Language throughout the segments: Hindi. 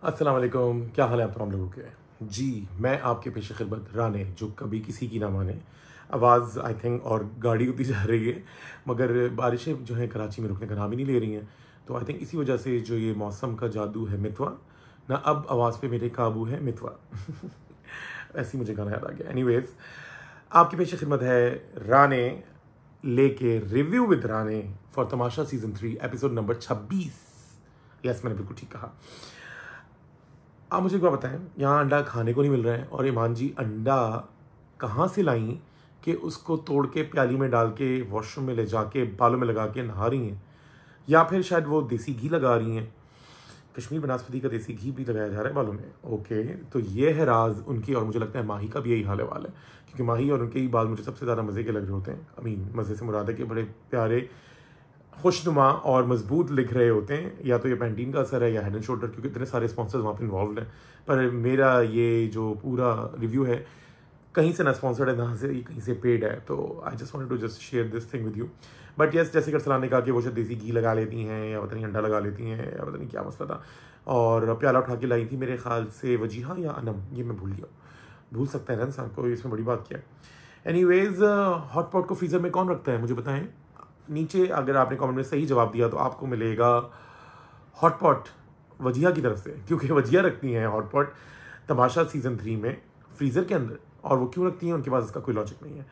अस्सलाम वालेकुम, क्या हाल है आप तमाम लोगों के। जी, मैं आपके पेश खिदमत राने, जो कभी किसी की ना माने। आवाज़ आई थिंक और गाढ़ी होती जा रही है, मगर बारिशें जो हैं कराची में रुकने का नाम ही नहीं ले रही हैं। तो आई थिंक इसी वजह से जो ये मौसम का जादू है मितवा, ना अब आवाज़ पे मेरे काबू है मितवा। ऐसी मुझे गाना याद आ गया। एनीवेज, आपकी पेश खिदमत है राने लेके review with Rane for Tamasha season 3 episode number 26। Yes, मैंने बिल्कुल ठीक कहा। आप मुझे एक बात बताएं, यहाँ अंडा खाने को नहीं मिल रहा है और ईमान जी अंडा कहाँ से लाई कि उसको तोड़ के प्याली में डाल के वॉशरूम में ले जाके बालों में लगा के नहा रही हैं, या फिर शायद वो देसी घी लगा रही हैं। कश्मीर बनास्पति का देसी घी भी लगाया जा रहा है बालों में। ओके, तो ये है राज उनकी, और मुझे लगता है माही का भी यही हाल है क्योंकि माही और उनके ही बाल मुझे सबसे ज़्यादा मज़े के लग रहे होते हैं। मज़े से मुराद है कि बड़े प्यारे, खुशनुमा और मजबूत लिख रहे होते हैं। या तो ये पैंटीन का असर है या हेड एंड शोल्डर, क्योंकि इतने सारे स्पॉन्सर्स वहाँ पे इन्वॉल्व हैं। पर मेरा ये जो पूरा रिव्यू है, कहीं से ना स्पॉन्सर्ड है ना से ये कहीं से पेड है, तो I just wanted to just share this thing with you. But yes, जैसे अरसलान ने कहा कि वो शायद देसी घी लगा लेती हैं या पता नहीं अंडा लगा लेती हैं या पता नहीं क्या मसला था, और प्याला उठा के लाई थी मेरे ख्याल से वजीहा या अनम, ये मैं भूल सकता है ना इंसान को, इसमें बड़ी बात क्या है। एनीवेज, हॉट पॉट को फ्रीज़र में कौन रखता है मुझे बताएं। नीचे अगर आपने कमेंट में सही जवाब दिया तो आपको मिलेगा हॉट पॉट वजिया की तरफ से, क्योंकि वजिया रखती हैं हॉट पॉट तमाशा सीजन 3 में फ्रीज़र के अंदर। और वो क्यों रखती हैं, उनके पास इसका कोई लॉजिक नहीं है।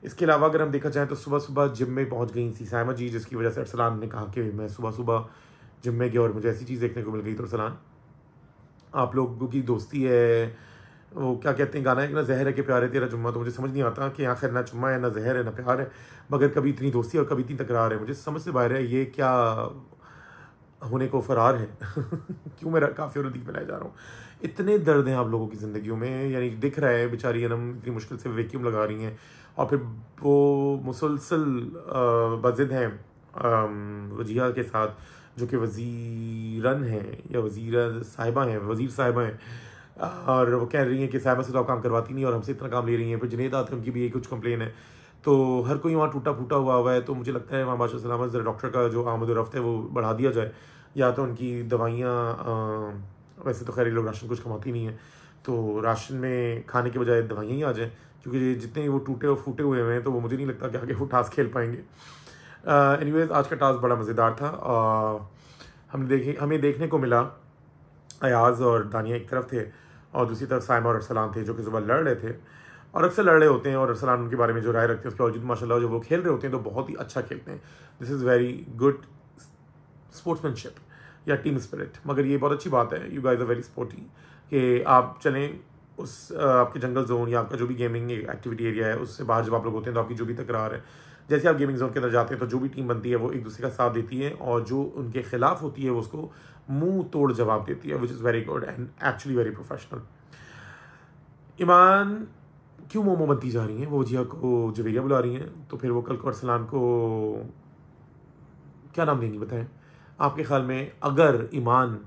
इसके अलावा अगर हम देखा जाए तो सुबह सुबह जिम में पहुंच गई थी सायमा जी, जिसकी वजह से अरसलान ने कहा कि मैं सुबह सुबह जिम में गया और मुझे ऐसी चीज़ देखने को मिल गई। तो अरसलान, आप लोगों की दोस्ती है, वो क्या कहते हैं गाना है कि ना जहर है कि प्यार है तेरा जुम्मा, तो मुझे समझ नहीं आता कि आखिर ना जुम्मा है ना जहर है ना प्यार है, मगर कभी इतनी दोस्ती और कभी इतनी तकरार है। मुझे समझ से बाहर है ये क्या होने को फरार है। क्यों मैं काफ़ी और अधिक फैलाया जा रहा हूँ। इतने दर्द हैं आप लोगों की ज़िंदगियों में, यानी दिख रहा है बेचारी अनम इतनी मुश्किल से वैक्यूम लगा रही हैं और फिर वो मुसलसल बज़िद हैं वजिया के साथ, जो कि वज़ीरन हैं या वज़ीर साहिबा हैं, और वो कह रही हैं कि साहिबा से तो आप काम करवाती नहीं और हमसे इतना काम ले रही हैं। फिर जुनेद आते हैं, उनकी भी यही कुछ कंप्लेन है। तो हर कोई वहाँ टूटा फूटा हुआ है। तो मुझे लगता है वहाँ बादशाह सलामत ज़रा डॉक्टर का जो आमद रफ्त है वो बढ़ा दिया जाए, या तो उनकी दवाइयाँ, वैसे तो खैर लोग राशन कुछ कमाती नहीं है, तो राशन में खाने के बजाय दवाइयाँ ही आ जाएँ, क्योंकि जितने वो टूटे और फूटे हुए हैं तो वो मुझे नहीं लगता कि आगे वो टास्क खेल पाएंगे। एनीवेज, आज का टास्क बड़ा मज़ेदार था। हमें देखने को मिला अयाज और दानिया एक तरफ थे और दूसरी तरफ साइमा और अरसलान थे, जो कि सुबह लड़ रहे थे और अक्सर लड़ रहे होते हैं। और अरसलान उनके बारे में जो राय रखते हैं उसके बावजूद माशाल्लाह जो वो खेल रहे होते हैं तो बहुत ही अच्छा खेलते हैं। This is very good sportsmanship या टीम स्पिरिट। मगर ये बहुत अच्छी बात है, you guys are very sporty, कि आप चलें उस आपके जंगल जोन या आपका जो भी गेमिंग एक्टिविटी एरिया है उससे बाहर जब आप लोग होते हैं तो आपकी जो भी तकरार है, जैसे आप गेमिंग जोन के अंदर जाते हैं तो जो भी टीम बनती है वो एक दूसरे का साथ देती है, और जो उनके खिलाफ होती है वो उसको मुंह तोड़ जवाब देती है, which is very good and actually very professional. ईमान क्यों मोमो बनती जा रही हैं, वो वजिया को जवेरिया बुला रही हैं, तो फिर वो कल को अरसलान को क्या नाम देंगी बताएं। आपके ख्याल में अगर ईमान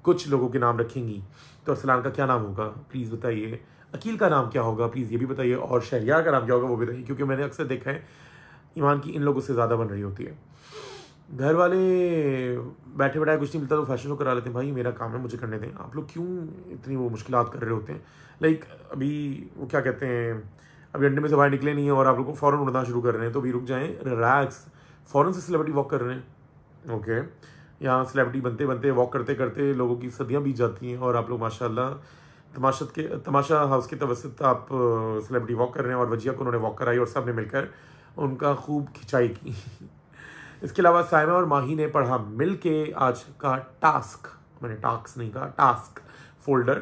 कुछ लोगों के नाम रखेंगी तो अरसलान का क्या नाम होगा, प्लीज़ बताइए। अकील का नाम क्या होगा, प्लीज़ ये भी बताइए। और शहरियार का नाम क्या होगा वो बताइए, क्योंकि मैंने अक्सर देखा है ईमान की इन लोगों से ज़्यादा बन रही होती है। घर वाले बैठे बैठाए कुछ नहीं मिलता तो फैशन शो करा लेते हैं। भाई मेरा काम है, मुझे करने दें। आप लोग क्यों इतनी वो मुश्किलात कर रहे होते हैं। लाइक अभी वो क्या कहते हैं, अभी अंडे में से बाहर निकले नहीं है और आप लोग को फ़ौरन उड़ना शुरू कर रहे हैं, तो भी रुक जाएं, रिलैक्स। फ़ौरन से सेलिब्रिटी वॉक कर रहे हैं, ओके। यहाँ सेलिब्रिटी बनते बनते वॉक करते करते लोगों की सदियाँ बीत जाती हैं और आप लोग माशाल्लाह तमाशा हाउस के तवसत आप सेलिब्रिटी वॉक कर रहे हैं। और वजिया को उन्होंने वॉक कराई और सब ने मिलकर उनका खूब खिंचाई की। इसके अलावा साइमा और माही ने पढ़ा मिल के आज का टास्क, मैंने टास्क नहीं कहा, टास्क फोल्डर,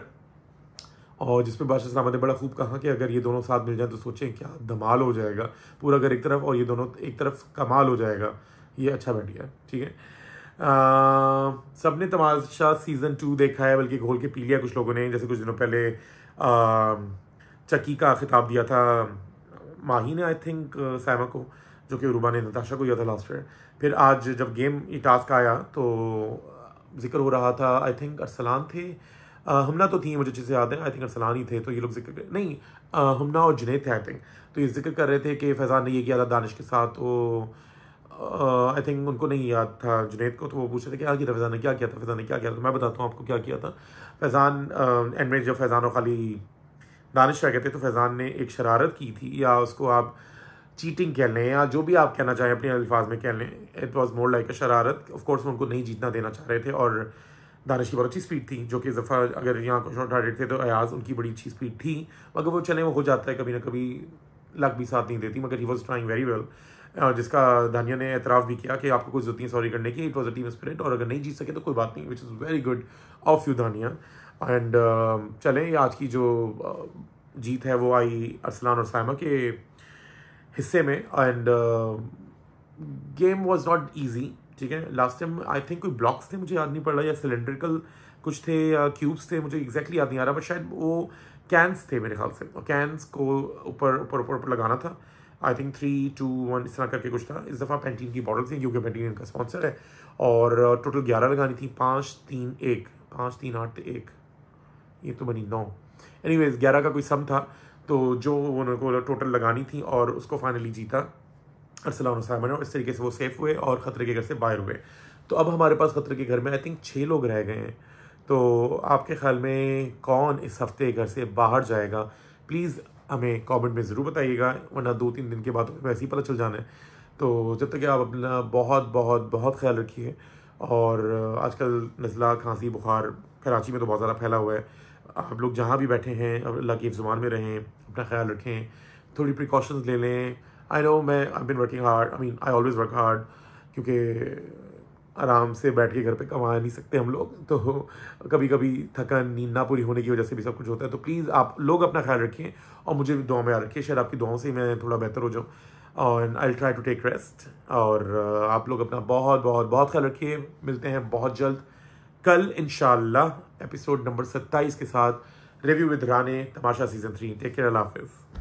और जिसपे बादशाह सलामत ने बड़ा खूब कहा कि अगर ये दोनों साथ मिल जाए तो सोचें क्या धमाल हो जाएगा। पूरा घर एक तरफ और ये दोनों एक तरफ, कमाल हो जाएगा। ये अच्छा बैठ गया, ठीक है। सबने तमाशा सीज़न 2 देखा है, बल्कि घोल के पी लिया कुछ लोगों ने। जैसे कुछ दिनों पहले चक्की का खिताब दिया था माही ने, आई थिंक साइमा को, जो कि रुबा ने नताशा को दिया था लास्ट ईयर। फिर आज जब गेम ये टास्क आया तो जिक्र हो रहा था, आई थिंक अरसलान थे, हमना तो थी, मुझे अच्छे से याद है, आई थिंक अरसलान ही थे। तो ये लोग जिक्र नहीं, हमना और जुनैद थे आई थिंक। तो ये जिक्र कर रहे थे कि फैज़ान ने ये किया था दानिश के साथ, तो आई थिंक उनको नहीं याद था जुनैद को, तो वो पूछ रहे थे क्या किया था फैज़ान ने, क्या किया था फैज़ान ने, क्या किया था। तो मैं बताता हूँ आपको क्या किया था। फैज़ान एंड में जब फैज़ान और खाली दानिश रह गए थे तो फैज़ान ने एक शरारत की थी, या उसको आप चीटिंग कह लें या जो भी आप कहना चाहें अपने अल्फाज में कह लें। It was more like a शरारत। ऑफ कोर्स वो उनको नहीं जीतना देना चाह रहे थे, और दानिश की बहुत अच्छी स्पीड थी, जो कि इस दफ़ा अगर यहाँ को शॉट हार्टेड थे तो अयाज उनकी बड़ी अच्छी स्पीड थी, मगर वो चले वो हो जाता है कभी ना कभी, लक भी साथ नहीं देती, मगर he was trying very well. जिसका दानिया ने एतराफ़ भी किया कि आपको कुछ ज़रूरत नहीं सॉरी करने की, it was a team spirit, और अगर नहीं जीत सके तो कोई बात नहीं, विच is very good of you दानिया। एंड चलें, आज की जो जीत है वो आई अरसलान और साइमा के हिस्से में। End game was not easy, ठीक है। लास्ट टाइम आई थिंक कोई ब्लॉक्स थे, मुझे याद नहीं पड़ रहा, या सिलेंड्रिकल कुछ थे या क्यूब्स थे, मुझे एग्जैक्टली याद नहीं आ रहा, बट शायद वो कैंस थे मेरे ख्याल से, कैंस को ऊपर ऊपर ऊपर ऊपर लगाना था। आई थिंक 3, 2, 1 इस तरह करके कुछ था। इस दफ़ा पेंटीन की बॉटल थी क्योंकि पेंटीन इनका स्पॉन्सर है, और टोटल 11 लगानी थी। 5, 3, 1, 5, 3, 8, 1, ये तो बनी 9। एनीवेज 11 का कोई सम था, तो जो उनको टोटल लगानी थी, और उसको फाइनली जीता अरसलान और साइमा ने, और इस तरीके से वो सेफ हुए और खतरे के घर से बाहर हुए। तो अब हमारे पास खतरे के घर में आई थिंक 6 लोग रह गए हैं। तो आपके ख्याल में कौन इस हफ्ते घर से बाहर जाएगा? प्लीज़ हमें कमेंट में ज़रूर बताइएगा, वरना 2-3 दिन के बाद वैसे ही पता चल जाना है। तो जब तक कि आप अपना बहुत बहुत बहुत ख्याल रखिए। और आजकल नज़ला, खांसी, बुखार कराची में तो बहुत ज़्यादा फैला हुआ है। आप लोग जहाँ भी बैठे हैं अल्लाह की ज़ुबान में रहें, अपना ख्याल रखें, थोड़ी प्रिकॉशंस ले लें। आई नो मैं I been working hard, I mean I always work hard, क्योंकि आराम से बैठ के घर पे कमा नहीं सकते हम लोग, तो कभी कभी थकन, नींद ना पूरी होने की वजह से भी सब कुछ होता है। तो प्लीज़ आप लोग अपना ख्याल रखें और मुझे भी दुआ में याद रखिए, शायद आपकी दुआओं से ही मैं थोड़ा बेहतर हो जाऊँ, और I will try to take rest. और आप लोग अपना बहुत बहुत बहुत ख्याल रखिए। मिलते हैं बहुत जल्द कल इंशाल्लाह एपिसोड नंबर 27 के साथ, review with Rane, Tamasha season 3। Take care, अल्लाह हाफिज़।